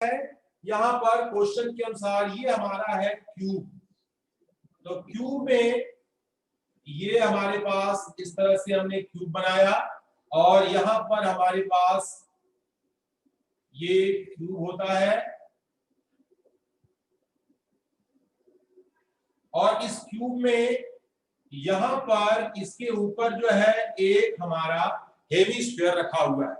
है यहाँ पर क्वेश्चन के अनुसार ये हमारा है क्यूब। तो क्यूब में ये हमारे पास इस तरह से हमने क्यूब बनाया और यहाँ पर हमारे पास ये क्यूब होता है और इस क्यूब में यहां पर इसके ऊपर जो है एक हमारा हेमिस्फीयर रखा हुआ है।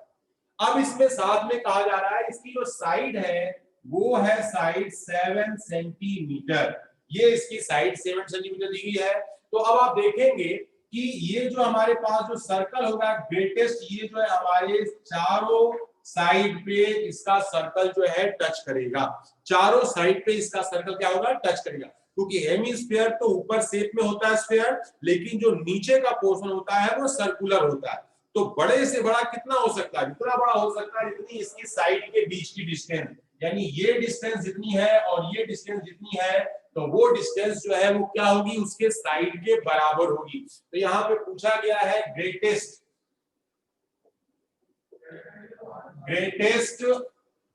अब इसमें साथ में कहा जा रहा है इसकी जो साइड है वो है साइड 7 सेंटीमीटर। ये इसकी साइड 7 सेंटीमीटर दी गई है। तो अब आप देखेंगे कि ये जो हमारे पास जो सर्कल होगा ग्रेटेस्ट, ये जो है हमारे चारों साइड पे इसका सर्कल जो है टच करेगा। चारों साइड पे इसका सर्कल क्या होगा, टच करेगा। क्योंकि हेमिस्फीयर तो ऊपर शेप में होता है स्फीयर, लेकिन जो नीचे का पोर्शन होता है वो सर्कुलर होता है। तो बड़े से बड़ा कितना हो सकता है, जितना बड़ा हो सकता है जितनी इसकी साइड के बीच की डिस्टेंस, यानी ये डिस्टेंस जितनी है और ये डिस्टेंस जितनी है, तो वो डिस्टेंस जो है वो क्या होगी, उसके साइड के बराबर होगी। तो यहाँ पे पूछा गया है greatest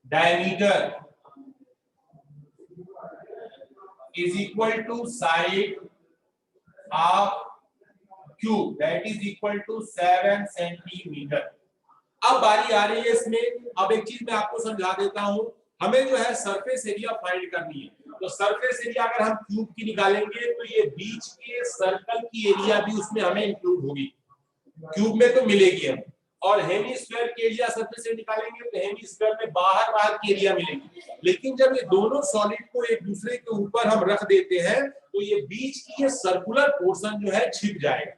diameter is equal to side of cube, that is equal to 7 centimetre. अब बारी आ रही है इसमें, अब एक चीज मैं आपको समझा देता हूं, हमें जो है सरफेस एरिया फाइंड करनी है। तो सरफेस एरिया अगर हम क्यूब की निकालेंगे तो ये बीच के सर्कल की एरिया भी उसमें हमें इंक्लूड होगी, क्यूब में तो मिलेगी हम। और हेमिस्फीयर के एरिया सरफेस से निकालेंगे तो हेमिस्फीयर में बाहर की एरिया मिलेगी। लेकिन जब ये दोनों सॉलिड को एक दूसरे के ऊपर हम रख देते हैं तो ये बीच की ये सर्कुलर पोर्शन जो है छिप जाएगा,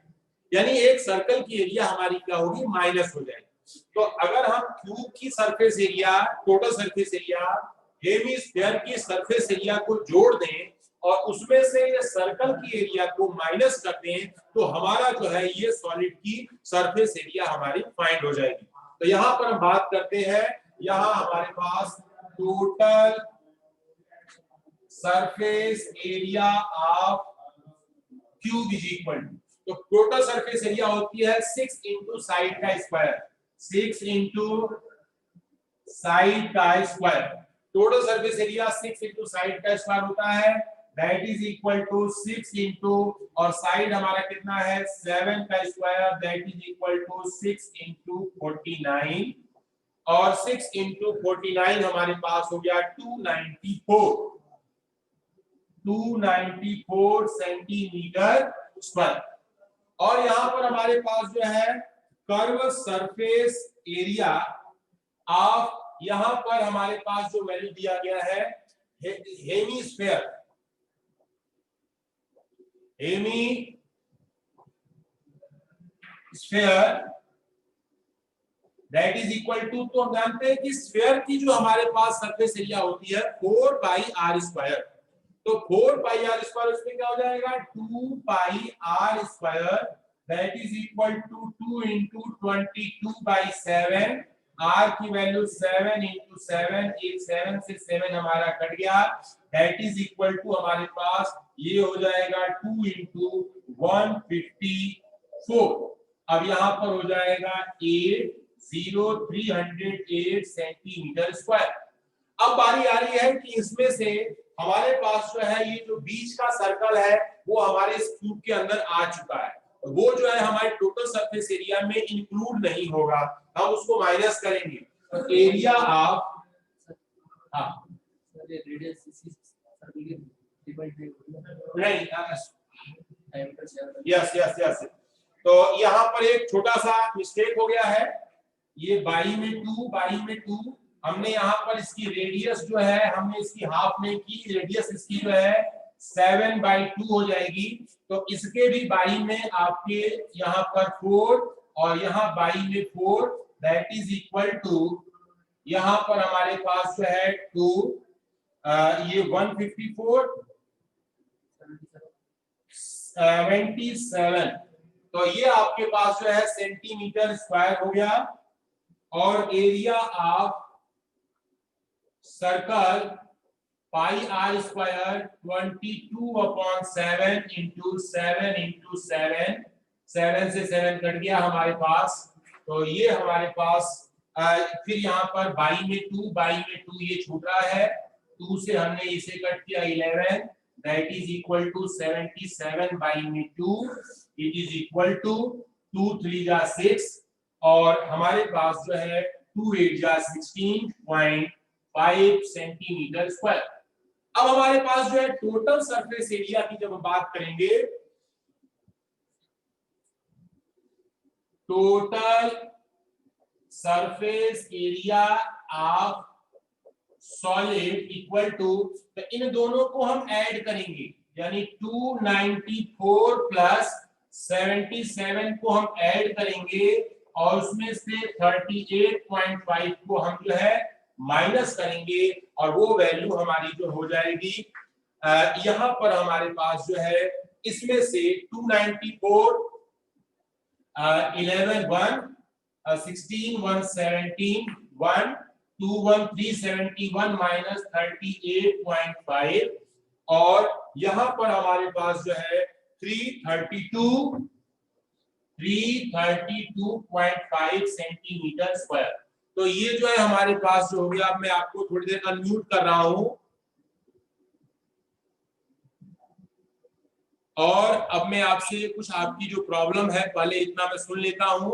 यानी एक सर्कल की एरिया हमारी क्या होगी, माइनस हो जाएगी। तो अगर हम क्यूब की surface area, total surface area, hemisphere की सरफेस एरिया को जोड़ दें और उसमें से ये सर्कल की एरिया को माइनस कर दें तो हमारा जो है ये सॉलिड की सरफेस एरिया हमारी फाइंड हो जाएगी। तो यहाँ पर हम बात करते हैं, यहाँ हमारे पास total surface area of cube is equal to, तो टोटल सरफेस एरिया होती है 6 इंटू साइड का स्क्वायर, 6 इंटू साइड का square. Total surface area 6 into side का स्क्वायर होता है, that is equal to 6 into, और साइड हमारा कितना है 7 का square, that is equal to 6 into 49, और 6 इंटू 49 हमारे पास हो गया 294 सेंटीमीटर स्क्वायर। और यहाँ पर हमारे पास जो है कर्व सरफेस एरिया ऑफ, यहाँ पर हमारे पास जो वैल्यू दिया गया है hemisphere that is equal to, तो हम जानते हैं कि स्फीयर की जो हमारे पास सरफेस एरिया होती है 4 पाई आर स्क्वायर। तो 4 पाई आर स्क्वायर उसमें क्या हो जाएगा 2 pi r square, that is equal to 2 into 22 by 7, r की वैल्यू 7 इंटू 7, एक 7 से 7 हमारा कट गया, दैट इज इक्वल टू हमारे पास ये हो जाएगा 2 इंटू 154। अब यहाँ पर हो जाएगा 80308 सेंटीमीटर स्क्वायर। अब बारी आ रही है कि इसमें से हमारे पास जो है ये जो बीच का सर्कल है वो हमारे इस क्यूब के अंदर आ चुका है, वो जो है हमारे टोटल सरफेस एरिया में इंक्लूड नहीं होगा, हम उसको माइनस करेंगे। तो एरिया ऑफ, नहीं, यस, तो यहाँ पर एक छोटा सा मिस्टेक हो गया है, ये बाई में 2, हमने यहाँ पर इसकी रेडियस जो है हमने इसकी हाफ में की, रेडियस इसकी जो है 7/2 हो जाएगी। तो इसके भी बाई में आपके यहाँ पर 4 और यहाँ बाई में 4, दैट इज इक्वल टू, यहाँ पर हमारे पास जो है 2, ये 154 77, तो ये आपके पास जो है सेंटीमीटर स्क्वायर हो गया। और area of circle pi r square 22/7 into 7 into 7, 7 से 7 कट गया हमारे पास, तो ये हमारे पास फिर यहाँ पर बाई में 2 ये छूट रहा है, 2 से हमने इसे कट किया 11, that is equal to 77 by में 2, इट इज इक्वल टू 2 3 जा 6 और हमारे पास जो है 2 8 जा 16.5 सेंटीमीटर स्क्वायर। अब हमारे पास जो है टोटल सरफेस एरिया की जब हम बात करेंगे, total surface area of solid equal to, तो इन दोनों को हम ऐड करेंगे, यानी 294 प्लस 77 को हम ऐड करेंगे और उसमें से 38.5 को हम जो है माइनस करेंगे और वो वैल्यू हमारी जो हो जाएगी यहां पर हमारे पास जो है इसमें से 294 11 1 16 1 17 1 2 1 371 माइनस 38.5 और यहां पर हमारे पास जो है 332.5 सेंटीमीटर स्क्वायर। तो ये जो है हमारे पास जो हो गया, अब मैं आपको थोड़ी देर अनम्यूट कर रहा हूं और अब मैं आपसे कुछ आपकी जो प्रॉब्लम है पहले इतना मैं सुन लेता हूं।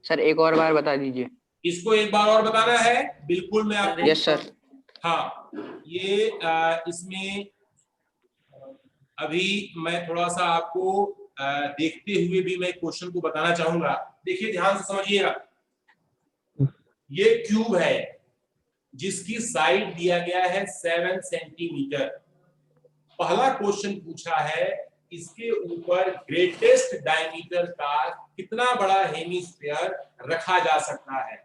सर एक और बार बता दीजिए। इसको एक बार और बताना है? बिल्कुल मैं आपको, यस सर। हाँ, ये इसमें अभी मैं थोड़ा सा आपको देखते हुए भी मैं क्वेश्चन को बताना चाहूंगा। देखिए ध्यान से समझिएगा, ये क्यूब है जिसकी साइड दिया गया है 7 सेंटीमीटर। पहला क्वेश्चन पूछा है इसके ऊपर ग्रेटेस्ट डायमीटर का कितना बड़ा हेमिस्फीयर रखा जा सकता है।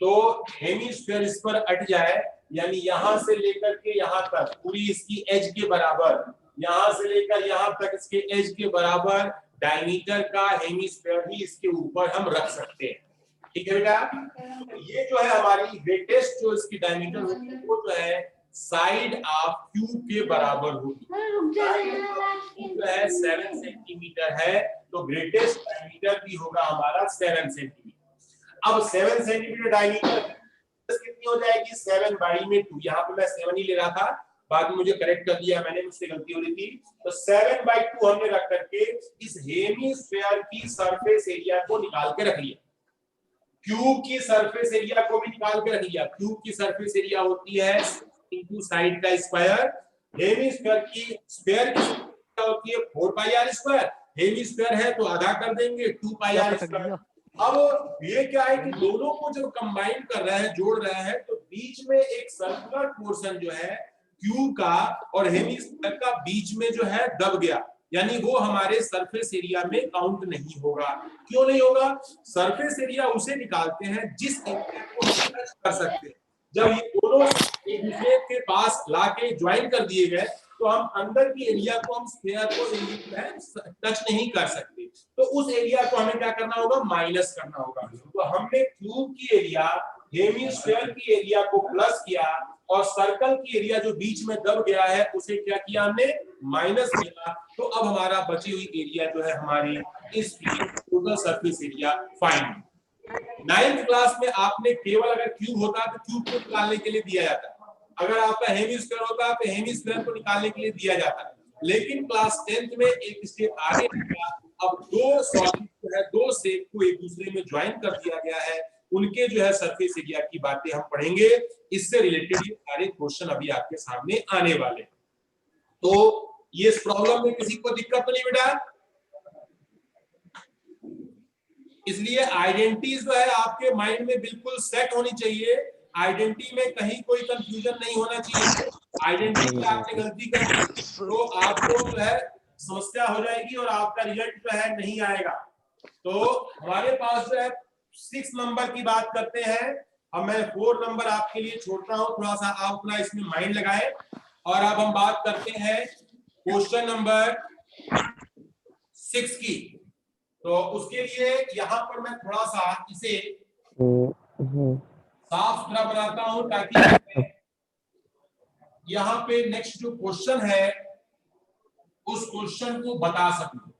तो हेमिस्फीयर इस पर अट जाए, यानी यहां से लेकर के यहां तक पूरी इसकी एज के बराबर, यहां से लेकर यहां तक इसके एज के बराबर डायमीटर का हेमिस्फीयर ही इसके ऊपर हम रख सकते हैं। ठीक है बेटा, ये जो है हमारी ग्रेटेस्ट जो इसकी डायमीटर होगी वो जो है साइड ऑफ क्यूब के बराबर होगी। जो है 7 सेंटीमीटर है, तो ग्रेटेस्ट डायमीटर भी होगा हमारा 7 सेंटीमीटर। अब 7 सेंटीमीटर डायमीटर कितनी हो जाएगी? 7 बाई में 2, यहाँ पे मैं 7 ही ले रहा था, बाद में मुझे करेक्ट कर दिया मैंने, मुझसे गलती हो रही थी। तो 7 बाई 2 हमने रख करके इस हेमिस्फीयर की सरफेस एरिया को निकाल के रख लिया, क्यूब की सरफेस एरिया को भी निकाल के रख लिया। क्यूब की सरफेस एरिया होती है इनटू साइड का स्क्वायर, हेमिस्फीयर की स्फीयर की क्या होती है 4 पाई आर स्क्वायर, हेमिस्फीयर है तो आधा कर देंगे 2 पाई आर स्क्वायर। अब ये क्या है कि दोनों को जब कंबाइन कर रहे हैं, जोड़ रहे हैं, तो बीच में एक सर्कुलर पोर्शन जो है क्यूब का और हेमिस्फीयर का बीच में जो है दब गया, यानी वो हमारे सरफेस एरिया में काउंट नहीं होगा। क्यों नहीं होगा? सरफेस एरिया उसे निकालते हैं जिस एरिया को हम टच कर सकते हैं। जब ये दोनों एक दूसरे के पास लाके ज्वाइन कर दिए गए तो हम अंदर की एरिया को, हम स्फीयर को टच नहीं कर सकते, तो उस एरिया को हमें क्या करना होगा? माइनस करना होगा। तो हमने क्यूब की एरिया, हेमिस्फीयर की एरिया को प्लस किया और सर्कल की एरिया जो बीच में दब गया है उसे क्या किया हमने? माइनस किया। तो अब हमारा बची हुई एरिया जो है हमारी इसकी total surface area find. 9th class में आपने केवल अगर क्यूब होता तो क्यूब को निकालने के लिए दिया जाता, अगर आपका हेमिस्फीयर होता तो हेमिस्फीयर को निकालने के लिए दिया जाता। लेकिन क्लास 10th में एक स्टेप आगे किया, अब दो सॉलिड जो है, दो शेप को एक दूसरे में ज्वाइन कर दिया गया है, उनके जो है सरफेस एरिया की बातें हम पढ़ेंगे। इससे रिलेटेड ये सारे क्वेश्चन अभी आपके सामने आने वाले। तो ये इस प्रॉब्लम में किसी को दिक्कत तो नहीं बेटा? इसलिए आइडेंटिटीज जो है आपके माइंड में बिल्कुल सेट होनी चाहिए, आइडेंटिटी में कहीं कोई कंफ्यूजन नहीं होना चाहिए। आइडेंटिटी में आपने गलती कर तो आपको जो है समस्या हो जाएगी और आपका रिजल्ट जो है नहीं आएगा। तो हमारे पास जो है 6 नंबर की बात करते हैं, अब मैं 4 नंबर आपके लिए छोड़ता हूं, थोड़ा सा आप अपना इसमें माइंड लगाएं। और अब हम बात करते हैं क्वेश्चन नंबर 6 की। तो उसके लिए यहाँ पर मैं थोड़ा सा इसे साफ सुथरा बनाता हूं ताकि यहाँ पे नेक्स्ट जो क्वेश्चन है उस क्वेश्चन को बता सकूं।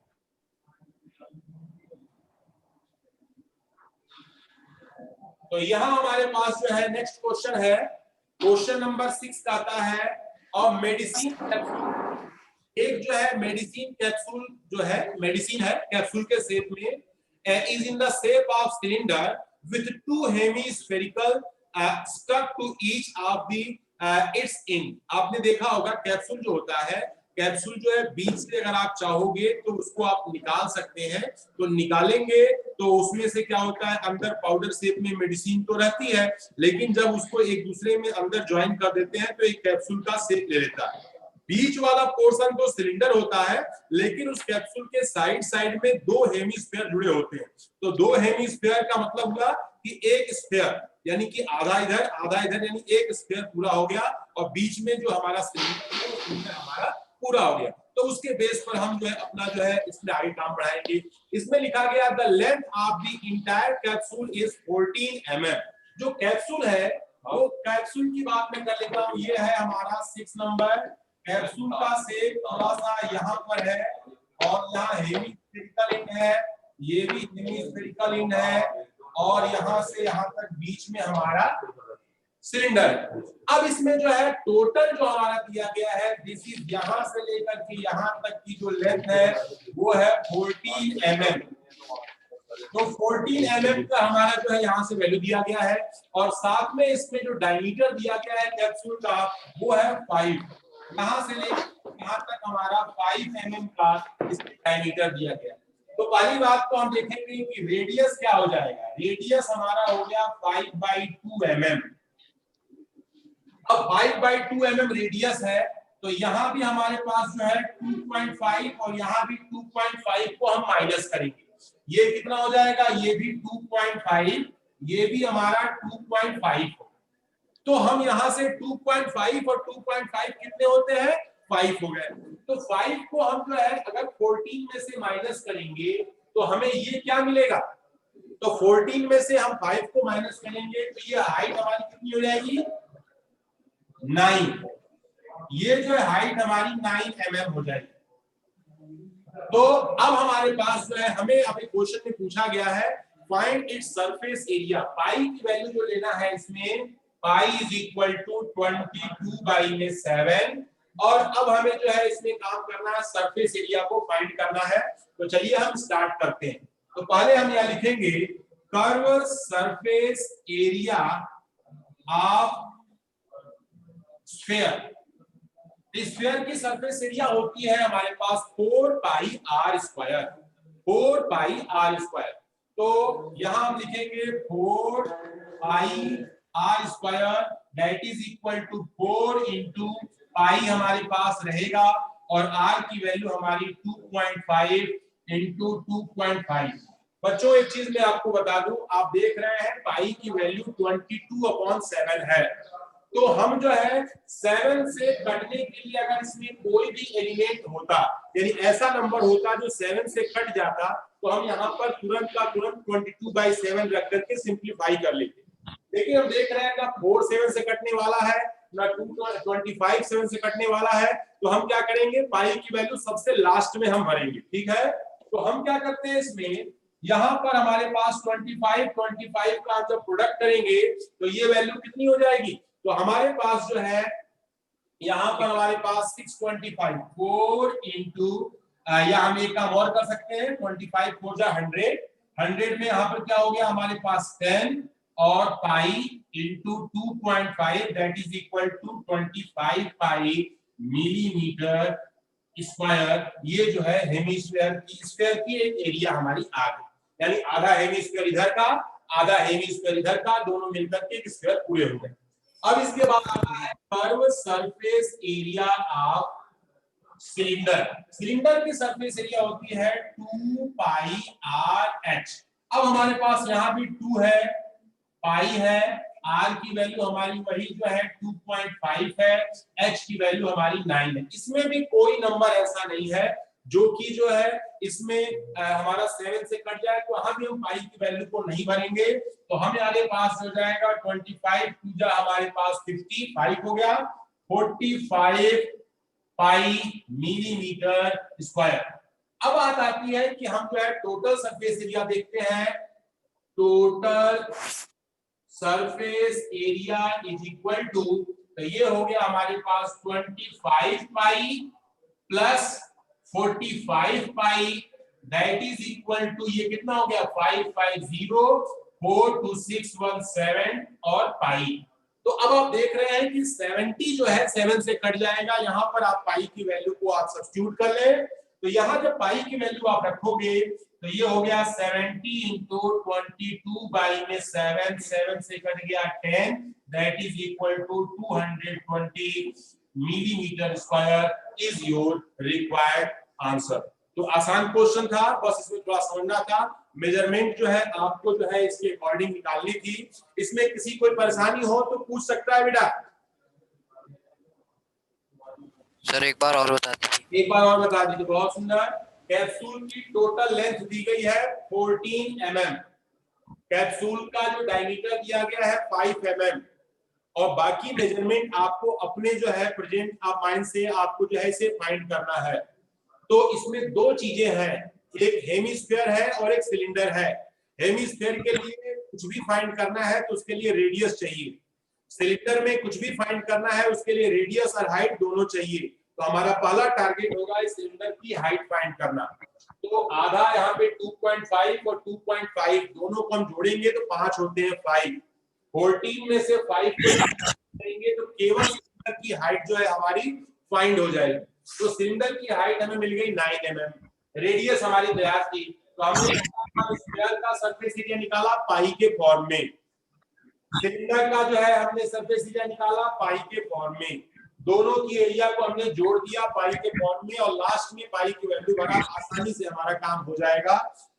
तो यहाँ हमारे पास जो है नेक्स्ट क्वेश्चन है, क्वेश्चन नंबर 6 का आता है, और मेडिसिन कैप्सूल, एक जो है मेडिसिन कैप्सूल जो है, मेडिसिन है कैप्सूल के शेप में, is in the shape of cylinder with two hemispherical stuck to each of the its end। आपने देखा होगा कैप्सूल जो होता है, कैप्सूल जो है बीच से अगर आप चाहोगे तो उसको आप निकाल सकते हैं, तो निकालेंगे तो उसमें से क्या होता है, अंदर पाउडर शेप में मेडिसिन तो रहती है, लेकिन जब उसको एक दूसरे में अंदर ज्वाइन कर देते हैं तो एक कैप्सूल का शेप ले लेता है। बीच वाला पोर्शन तो सिलेंडर होता है, लेकिन उस कैप्सूल के साइड साइड में दो हेमिस्फीयर जुड़े होते हैं। तो दो हेमिस्फीयर का मतलब हुआ कि एक स्फीयर, यानी कि आधा इधर यानी एक स्फीयर पूरा हो गया, और बीच में जो हमारा सिलेंडर है वो सिलेंडर हमारा पूरा हो गया। तो उसके बेस पर हम जो है अपना जो है इसमें आगे काम बढ़ाएंगे। इसमें लिखा गया the length of the entire capsule is 14 mm। जो कैप्सूल है वो कैप्सूल की बात मैं कर लेता हूँ, ये है हमारा 6 नंबर। कैप्सूल का शेप थोड़ा सा यहाँ पर है, और यहाँ हेमिस्फेरिकल एंड है, ये भी हेमिस्फेरिकल एंड है, और यहाँ से यहाँ तक बीच में हमारा सिलेंडर। अब इसमें जो है टोटल जो हमारा दिया गया है, दिस इज यहाँ से लेकर के यहाँ तक की जो लेंथ है वो है 14 mm। तो 14 mm का हमारा जो है यहाँ से वैल्यू दिया गया है, और साथ में इसमें जो डायमीटर दिया गया है कैप्सूल का वो है 5। यहाँ से लेकर यहाँ तक हमारा 5 mm का इसमें डायमीटर दिया गया है। तो पहली बात तो हम देखेंगे कि रेडियस क्या हो जाएगा। रेडियस हमारा हो गया 5/2 mm। अब 5/2 mm रेडियस है, तो यहाँ भी हमारे पास जो है 2.5 और यहाँ भी 2.5 को हम माइनस करेंगे, ये कितना हो जाएगा, ये भी 2.5, ये भी हमारा 2.5 हो। तो हम यहाँ से 2.5 और 2.5 कितने होते हैं, 5 हो गए। तो 5 को हम जो है अगर 14 में से माइनस करेंगे तो हमें ये क्या मिलेगा, तो 14 में से हम 5 को माइनस करेंगे तो ये हाइट हमारी कितनी हो जाएगी, 9। ये जो है हाइट हमारी 9 mm हो जाएगी। तो अब हमारे पास जो है हमें अभी क्वेश्चन में पूछा गया है फाइंड इट्स सरफेस एरिया। पाई की वैल्यू जो लेना है इसमें, पाई इज इक्वल टू 22/7, और अब हमें जो है इसमें काम करना है, सरफेस एरिया को फाइंड करना है। तो चलिए हम स्टार्ट करते हैं। तो पहले हम यहाँ लिखेंगे curve surface area of sphere. Sphere की सरफेस एरिया होती है हमारे पास 4πr²। 4πr²। तो यहां हम लिखेंगे 4πr² that is equal to 4 into pi हमारे पास रहेगा, और r की वैल्यू हमारी 2.5 इंटू 2.5। बच्चों एक चीज मैं आपको बता दूं, आप देख रहे हैं पाई की वैल्यू 22/7 है। तो हम जो है 7 से कटने के लिए अगर इसमें कोई भी एलिमेंट होता, यानी ऐसा नंबर होता जो 7 से कट जाता, तो हम यहाँ पर तुरंत का तुरंत 22/7 रख करके सिंप्लीफाई कर लेते। लेकिन हम देख रहे हैं ना 4 7 से कटने वाला है, ना 25 7 से कटने वाला है, तो हम क्या करेंगे, पाई की वैल्यू सबसे लास्ट में हम भरेंगे। ठीक है, तो हम क्या करते हैं इसमें, यहाँ पर हमारे पास 25 का जब प्रोडक्ट करेंगे तो ये वैल्यू कितनी हो जाएगी, तो हमारे पास जो है यहाँ पर हमारे पास 625 4 इंटू या हम एक काम और कर सकते हैं, 25 4 जा 100 में यहाँ पर क्या हो गया हमारे पास 10 और pi into 2.5 that is equal to 25 pi millimetre square. ये जो है हेमिस्फीयर की एक एरिया हमारी आ गई, यानी आधा हेमिस्फीयर इधर का आधा हेमिस्फीयर इधर का, दोनों मिलकर के एक स्फीयर पूरे हो गए। अब इसके बाद आता है curve surface area of cylinder. Cylinder की सरफेस एरिया होती है 2πrh। अब हमारे पास यहाँ भी 2 है, पाई है, r की वैल्यू हमारी वही जो है 2.5 है, h की वैल्यू हमारी 9 है। इसमें भी कोई नंबर ऐसा नहीं है जो कि जो है इसमें हमारा 7 से कट जाए, तो हम भी हम पाई की वैल्यू को नहीं भरेंगे। तो हमें आगे पास हो जाएगा 25 2 हमारे पास 55 हो गया, 45 पाई मिलीमीटर स्क्वायर। अब बात आती है कि हम जो है टोटल सरफेस एरिया देखते हैं। Total surface area is equal to, तो ये हो गया हमारे पास 25 pi plus 45 pi, that is equal to, ये कितना हो गया 550 42617 और पाई। तो अब आप देख रहे हैं कि 70 जो है 7 से कट जाएगा, यहां पर आप पाई की वैल्यू को आप सब्स्टिट्यूट कर लें, तो यहां जब पाई की वैल्यू आप रखोगे तो ये हो गया 70 इंटू 22 बाई में 7, 7 से कट गया 10, that is equal to 220 millimetre square is your required answer. तो आसान क्वेश्चन था, बस इसमें थोड़ा समझना था, मेजरमेंट जो है आपको जो है इसके अकॉर्डिंग निकालनी थी। इसमें किसी कोई परेशानी हो तो पूछ सकता है बेटा। सर एक बार और बता दीजिए। एक बार और बता दीजिए। बहुत सुंदर। कैप्सूल की टोटल लेंथ दी गई है 14 mm, कैप्सूल का जो डायमीटर दिया गया है 5 mm, और बाकी मेजरमेंट आपको अपने जो है प्रेजेंट आप माइंड से आपको जो है इसे फाइंड करना है। तो इसमें दो चीजें हैं, एक हेमिस्फीयर है और एक सिलेंडर है। हेमिस्फीयर के लिए कुछ भी फाइंड करना है तो उसके लिए रेडियस चाहिए, सिलेंडर में कुछ भी फाइंड करना है उसके लिए रेडियस और हाइट दोनों चाहिए। तो हमारा पहला टारगेट होगा इस सिलेंडर की हाइट फाइंड करना। तो आधा यहाँ पे 2.5 और 2.5 दोनों को हम जोड़ेंगे तो 5 होते हैं 5, 14 में से 5 को करेंगे तो केवल सिलेंडर की हाइट जो है हमारी फाइंड हो जाएगी। तो सिलेंडर की हाइट हमें मिल गई 9 mm, रेडियस हमारी तैयार थी, तो हमने स्फीयर का सरफेस एरिया निकाला पाई के फॉर्म में, सिलेंडर का जो है हमने सरफेस एरिया निकाला पाई के फॉर्म में, दोनों की एरिया को हमने जोड़ दिया पाई के फॉर्म में और लास्ट में पाई की वैल्यू भरा, आसानी से हमारा काम हो जाएगा।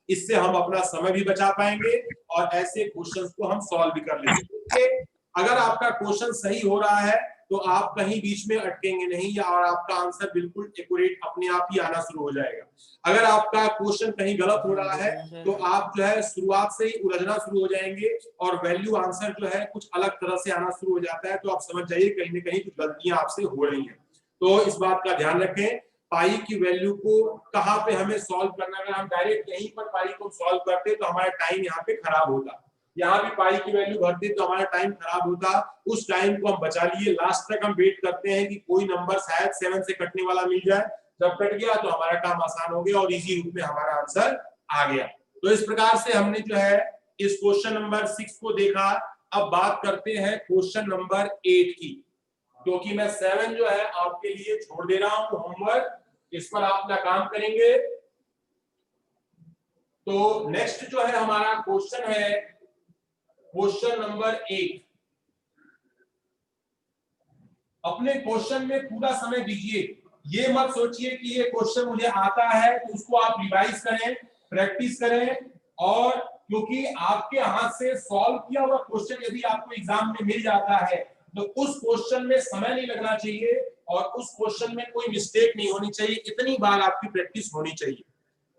इससे हम अपना समय भी बचा पाएंगे और ऐसे क्वेश्चंस को हम सॉल्व भी कर लेंगे। अगर आपका क्वेश्चन सही हो रहा है तो आप कहीं बीच में अटकेंगे नहीं और आपका आंसर बिल्कुल एक्यूरेट अपने आप ही आना शुरू हो जाएगा। अगर आपका क्वेश्चन कहीं गलत हो रहा है तो आप जो है शुरुआत से ही उलझना शुरू हो जाएंगे और वैल्यू आंसर जो है कुछ अलग तरह से आना शुरू हो जाता है, तो आप समझ जाइए कहीं ना कहीं कुछ गलतियां आपसे हो रही हैं। तो इस बात का ध्यान रखें, पाई की वैल्यू को कहाँ पे हमें सॉल्व करना, अगर हम डायरेक्ट यहीं पर पाई को सॉल्व करते तो हमारा टाइम यहाँ पे खराब होता, यहाँ भी पाई की वैल्यू भरते तो हमारा टाइम खराब होता, उस टाइम को हम बचा लिए। लास्ट तक हम वेट करते हैं कि कोई नंबर शायद 7 से कटने वाला मिल जाए, जब कट गया तो हमारा काम आसान हो गया और इजी रूप में हमारा आंसर आ गया। तो इस प्रकार से हमने जो है इस क्वेश्चन नंबर 6 को देखा। अब बात करते हैं क्वेश्चन नंबर 8 की, क्योंकि मैं 7 जो है आपके लिए छोड़ दे रहा हूं होमवर्क, इस पर आप अपना काम करेंगे। तो नेक्स्ट जो है हमारा क्वेश्चन है क्वेश्चन नंबर 8। अपने क्वेश्चन में पूरा समय दीजिए, ये मत सोचिए कि ये क्वेश्चन मुझे आता है तो उसको आप रिवाइज करें, प्रैक्टिस करें, और क्योंकि आपके हाथ से सॉल्व किया हुआ क्वेश्चन यदि आपको एग्जाम में मिल जाता है तो उस क्वेश्चन में समय नहीं लगना चाहिए और उस क्वेश्चन में कोई मिस्टेक नहीं होनी चाहिए, इतनी बार आपकी प्रैक्टिस होनी चाहिए।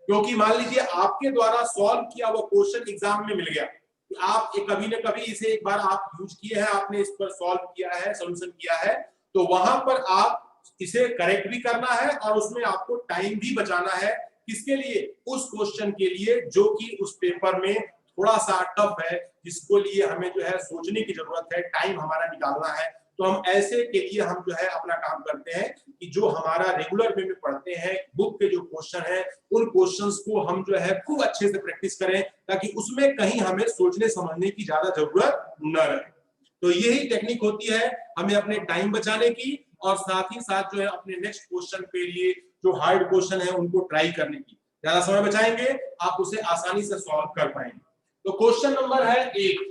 क्योंकि मान लीजिए आपके द्वारा सॉल्व किया हुआ क्वेश्चन एग्जाम में मिल गया, आप कभी न कभी इसे एक बार आप यूज किए हैं, आपने इस पर सॉल्व किया है, सॉल्यूशन किया है, तो वहां पर आप इसे करेक्ट भी करना है और उसमें आपको टाइम भी बचाना है। किसके लिए? उस क्वेश्चन के लिए जो कि उस पेपर में थोड़ा सा टफ है, जिसको लिए हमें जो है सोचने की जरूरत है, टाइम हमारा निकालना है। तो हम ऐसे के लिए हम जो है अपना काम करते हैं कि जो हमारा रेगुलर वे में पढ़ते हैं बुक के जो क्वेश्चन है उन क्वेश्चंस को हम जो है खूब अच्छे से प्रैक्टिस करें, ताकि उसमें कहीं हमें सोचने समझने की ज्यादा जरूरत न रहे। तो यही टेक्निक होती है हमें अपने टाइम बचाने की और साथ ही साथ जो है अपने नेक्स्ट क्वेश्चन के लिए जो हार्ड क्वेश्चन है उनको ट्राई करने की। ज्यादा समय बचाएंगे, आप उसे आसानी से सॉल्व कर पाएंगे। तो क्वेश्चन नंबर है 8।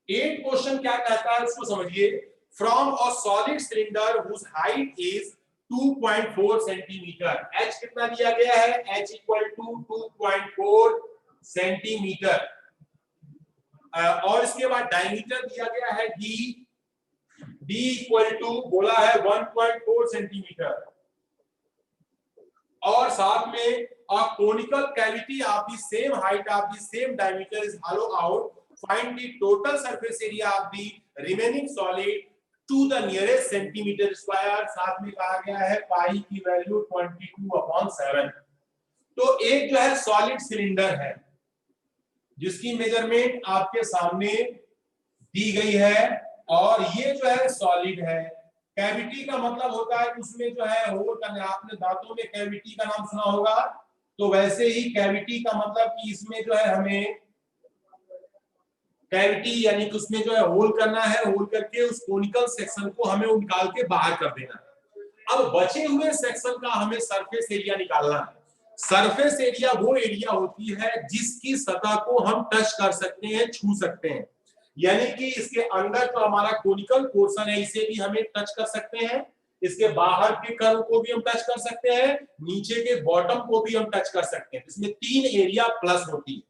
8 क्वेश्चन क्या कहता है उसको समझिए। From a solid cylinder whose height is 2.4 centimetre, h कितना दिया गया है? h इक्वल टू 2.4 सेंटीमीटर, और इसके बाद डायमीटर दिया गया है d, d इक्वल टू बोला है 1.4 सेंटीमीटर, और साथ में a conical cavity of the same height of the same diameter is hollowed out. Find the total surface area of the remaining solid to the nearest centimeter square. साथ में कहा गया है पाई की वैल्यू 22/7। तो एक जो है सॉलिड सिलेंडर है जिसकी मेजरमेंट आपके सामने दी गई है, और ये जो है सॉलिड है। कैविटी का मतलब होता है उसमें जो है होल करना। आपने दांतों में कैविटी का नाम सुना होगा, तो वैसे ही कैविटी का मतलब कि इसमें जो है हमें कैविटी यानी कि उसमें जो है होल करना है, होल करके उस कोनिकल सेक्शन को हमें निकाल के बाहर कर देना है। अब बचे हुए सेक्शन का हमें सरफेस एरिया निकालना है। सरफेस एरिया वो एरिया होती है जिसकी सतह को हम टच कर सकते हैं, छू सकते हैं। यानी कि इसके अंदर जो हमारा कोनिकल पोर्शन है इसे भी हमें टच कर सकते हैं, इसके बाहर के कर्व को भी हम टच कर सकते हैं, नीचे के बॉटम को भी हम टच कर सकते हैं। इसमें 3 एरिया प्लस होती है।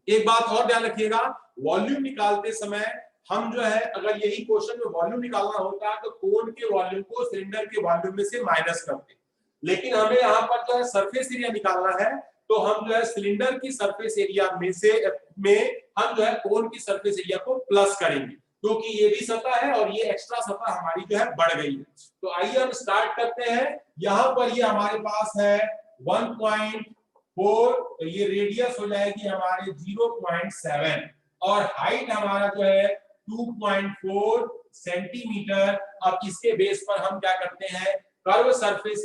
एक बात और ध्यान रखिएगा, वॉल्यूम निकालते समय हम जो है अगर यही क्वेश्चन में वॉल्यूम निकालना होता तो कोन के वॉल्यूम को सिलेंडर के वॉल्यूम में से माइनस करते, लेकिन हमें यहाँ पर जो है सरफेस एरिया निकालना है, तो हम जो है सिलेंडर की सरफेस एरिया में हम जो है कोन की सरफेस एरिया को प्लस करेंगे, क्योंकि ये भी सतह है और ये एक्स्ट्रा सतह हमारी जो है बढ़ गई है। तो आइए हम स्टार्ट करते हैं। यहाँ पर ये हमारे पास है 1.4, तो ये रेडियस हो जाएगी हमारे 0.7 और हाइट हमारा जो है 2.4 सेंटीमीटर। अब इसके बेस पर हम क्या करते हैं, curve surface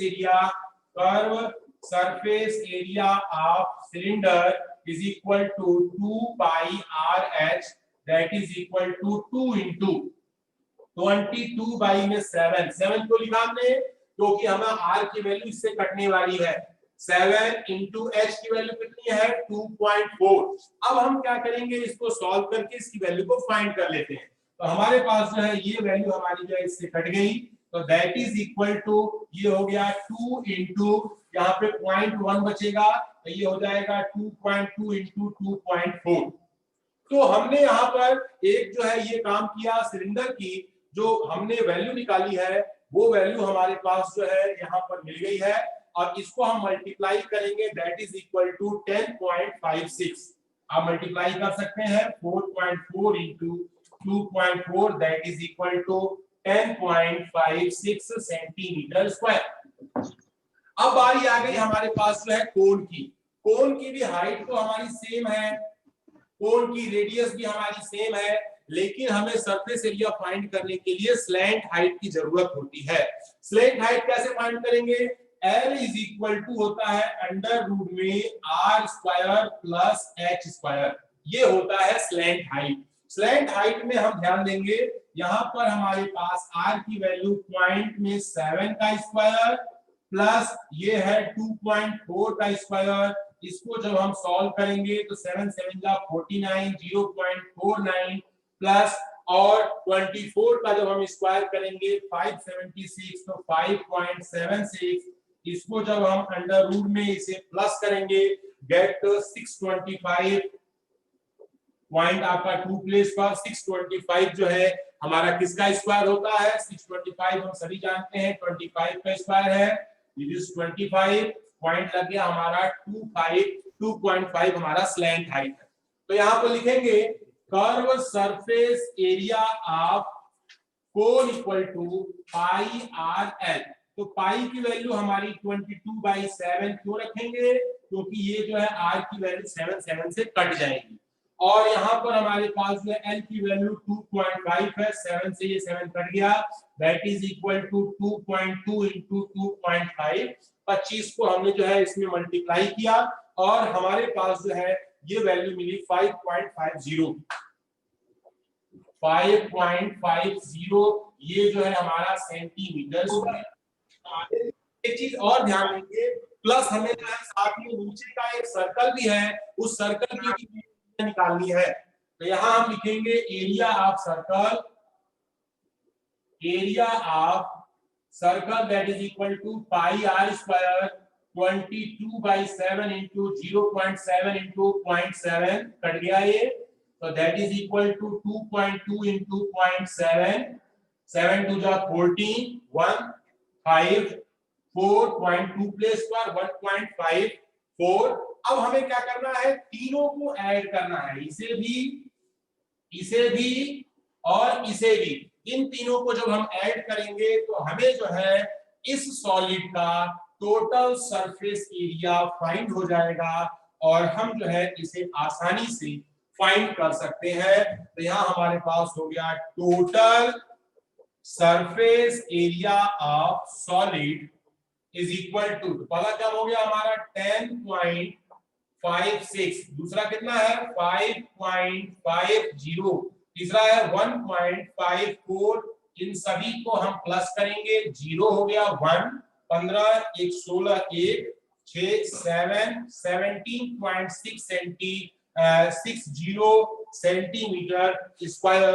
area of cylinder is equal to 2 pi RH, that is equal to 2 into 22 by में 7 को लिखा हमने क्योंकि हमें R की वैल्यू इससे कटने वाली है। 7 into H की वैल्यू कितनी है 2.4। अब हम क्या करेंगे, इसको सॉल्व करके इसकी वैल्यू को फाइंड कर लेते हैं। तो हमारे पास जो है ये वैल्यू हमारी जो है इससे कट गई, तो दैट इज इक्वल टू ये हो गया 2 into यहाँ पे 0.1 बचेगा, तो ये हो जाएगा 2.2 into 2.4। तो हमने यहाँ पर एक जो है ये काम किया, सिलेंडर की जो हमने वैल्यू निकाली है वो वैल्यू हमारे पास जो है यहाँ पर मिल गई है, और इसको हम मल्टीप्लाई करेंगे, दैट इज इक्वल टू 10.56। आप मल्टीप्लाई कर सकते हैं 4.4 into 2.4, that is equal to 10.56 centimetre square. अब बारी आ गई हमारे पास जो है कोन की। कोन की भी हाइट तो हमारी सेम है, कोन की रेडियस भी हमारी सेम है, लेकिन हमें सरफेस एरिया फाइंड करने के लिए स्लैंट हाइट की जरूरत होती है। स्लैंट हाइट कैसे फाइंड करेंगे, L इज इक्वल टू होता है अंडर रूट में R square plus H square, ये होता है स्लैंट हाइट। स्लैंट हाइट में हम ध्यान देंगे, यहाँ पर हमारे पास R की वैल्यू पॉइंट में 7 का स्क्वायर प्लस ये है 2.4 का स्क्वायर। इसको जब हम सॉल्व करेंगे तो 7 7 जा 49, 0.49 प्लस और 24 का जब हम स्क्वायर करेंगे 576, तो 5.76। इसको जब हम अंडर रूट में इसे प्लस करेंगे गेट 625 पॉइंट आपका 2 प्लेस पर 625 जो है हमारा किसका स्क्वायर होता है, 625 हम सभी जानते हैं 25 का स्क्वायर है, इट इज 25 पॉइंट लग गया हमारा 2.5 हमारा स्लैंट हाइट है। तो यहाँ पर लिखेंगे curve surface area of cone equal to pi r l. तो पाई की वैल्यू हमारी 22/7 क्यों रखेंगे, क्योंकि ये जो है आर की वैल्यू 7 से कट जाएगी, और यहाँ पर हमारे पास जो है एल की वैल्यू 2.5 है, 7 से ये 7 कट गया, that is equal to 2.2 into 2.5। 25 को हमने जो है इसमें मल्टीप्लाई किया और हमारे पास जो है ये वैल्यू मिली 5.50। ये जो है हमारा सेंटीमीटर स्क्वायर। एक चीज और ध्यान देंगे, प्लस हमें जो है साथ में नीचे का एक सर्कल भी है, उस सर्कल की भी निकालनी है। तो यहाँ हम लिखेंगे area of circle that is equal to pi r square 22/7 into 0.7 into 0.7 cut गया ये, तो that is equal to 2.2 into 0.7, 7 2 जा 14, 1 5 4.2 प्लेस पर 1.54। अब हमें क्या करना है, तीनों को ऐड करना है, इसे भी और इसे भी। इन तीनों को जब हम ऐड करेंगे तो हमें जो है इस सॉलिड का टोटल सरफेस एरिया फाइंड हो जाएगा, और हम जो है इसे आसानी से फाइंड कर सकते हैं। तो यहाँ हमारे पास हो गया total surface area of solid is equal to, पहला क्या हो गया हमारा 10.56, दूसरा कितना है 5.50, तीसरा है 1.54, इन सभी को हम प्लस करेंगे, 0 हो गया 1, 15, 1, 16, 1, 6, 7, 17.60 सेंटीमीटर स्क्वायर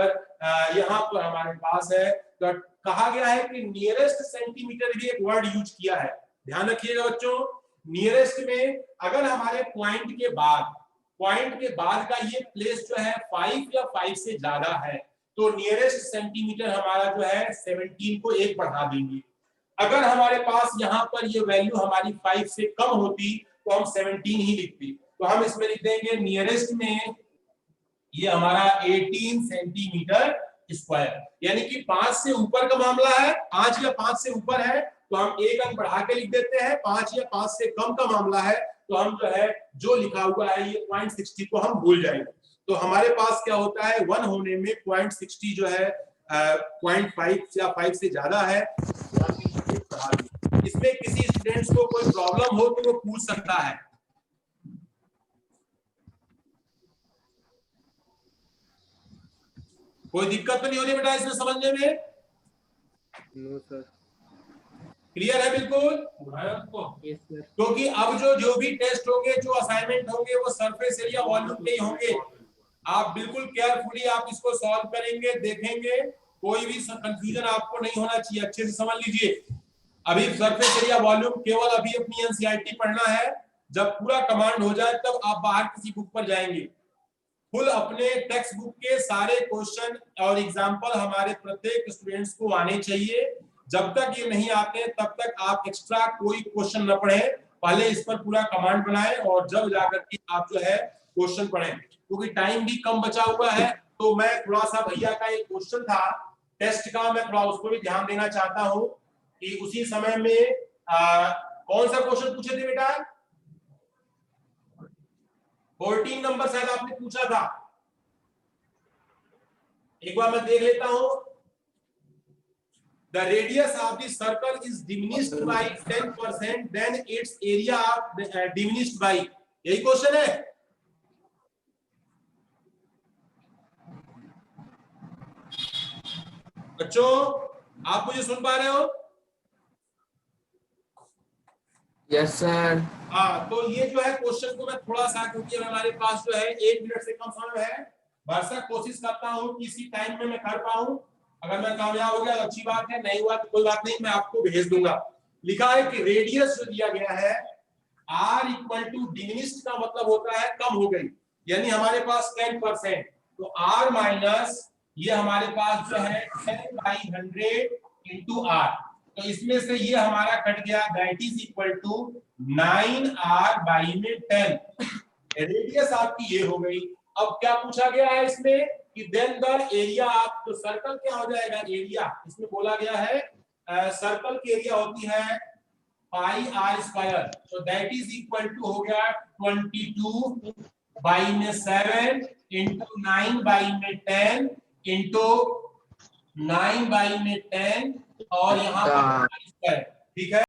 यहाँ पर हमारे पास है। तो कहा गया है कि नियरेस्ट सेंटीमीटर भी एक वर्ड यूज किया है, ध्यान रखिएगा बच्चों। नियरेस्ट में अगर हमारे पॉइंट के बाद का ये प्लेस जो है 5 या 5 से ज्यादा है तो नियरेस्ट सेंटीमीटर हमारा जो है 17 को 1 बढ़ा देंगे। अगर हमारे पास यहाँ पर ये वैल्यू हमारी 5 से कम होती तो हम 17 ही लिखते। तो हम इसमें लिख देंगे नियरेस्ट में ये हमारा 18 सेंटीमीटर स्क्वायर, यानी कि 5 से ऊपर का मामला है, 5 या 5 से ऊपर है तो हम 1 अंक बढ़ा के लिख देते हैं, 5 या 5 से कम का मामला है तो हम जो है जो लिखा हुआ है ये 0.60 को हम भूल जाएंगे। तो हमारे पास क्या होता है 1 होने में 0.60 जो है 0.5 या 5 से ज्यादा है। इसमें किसी स्टूडेंट्स को कोई प्रॉब्लम हो तो वो पूछ सकता है। कोई दिक्कत तो नहीं हो रही बेटा इसमें समझने में? No sir. क्लियर है बिल्कुल? क्योंकि अब जो भी टेस्ट होंगे, जो असाइनमेंट होंगे वो सरफेस एरिया वॉल्यूम के ही होंगे। आप बिल्कुल केयरफुली आप इसको सॉल्व करेंगे, देखेंगे, कोई भी कंफ्यूजन आपको नहीं होना चाहिए, अच्छे से समझ लीजिए। अभी सरफेस एरिया वॉल्यूम केवल अभी अपनी एनसीईआरटी पढ़ना है, जब पूरा कमांड हो जाए तब आप बाहर किसी बुक पर जाएंगे। फुल अपने टेक्स्ट बुक के सारे क्वेश्चन और एग्जाम्पल हमारे प्रत्येक स्टूडेंट्स को आने चाहिए। जब तक ये नहीं आते तब तक आप एक्स्ट्रा कोई क्वेश्चन न पढ़ें, पहले इस पर पूरा कमांड बनाएं और जब जाकर के आप जो है क्वेश्चन पढ़ें, क्योंकि टाइम भी कम बचा हुआ है। तो मैं थोड़ा सा भैया का एक क्वेश्चन था टेस्ट का, मैं थोड़ा उसको भी ध्यान देना चाहता हूँ कि उसी समय में कौन सा क्वेश्चन पूछे थे बेटा? 14 नंबर शायद आपने पूछा था, एक बार मैं देख लेता हूं। The radius of the circle is diminished by 10%, then its area of diminished by, यही क्वेश्चन है। बच्चों आप मुझे सुन पा रहे हो? Yes sir. हाँ, तो ये जो है क्वेश्चन को मैं थोड़ा सा, क्योंकि हमारे पास जो है 1 मिनट से कम समय है, भरसक कोशिश करता हूँ कि इसी टाइम में मैं कर पाऊं। अगर मैं कामयाब हो गया तो अच्छी बात है, नहीं हुआ तो कोई बात नहीं, मैं आपको भेज दूंगा। लिखा है कि रेडियस जो दिया गया है r इक्वल टू डिमिनिश्ड का मतलब होता है कम हो गई, यानी हमारे पास 10%, तो r माइनस ये हमारे पास जो है 10/100 इंटू r, तो इसमें से ये हमारा कट गया, that is equal to 9r/10। Radius आपकी ये हो गई। अब क्या पूछा गया है इसमें कि देन द एरिया ऑफ, तो सर्कल क्या हो जाएगा एरिया, इसमें बोला गया है सर्कल की एरिया होती है पाई r स्क्वायर, तो दैट इज इक्वल टू हो गया 22/7 इंटू 9/10 इंटू 9/10 और यहाँ पर, ठीक है।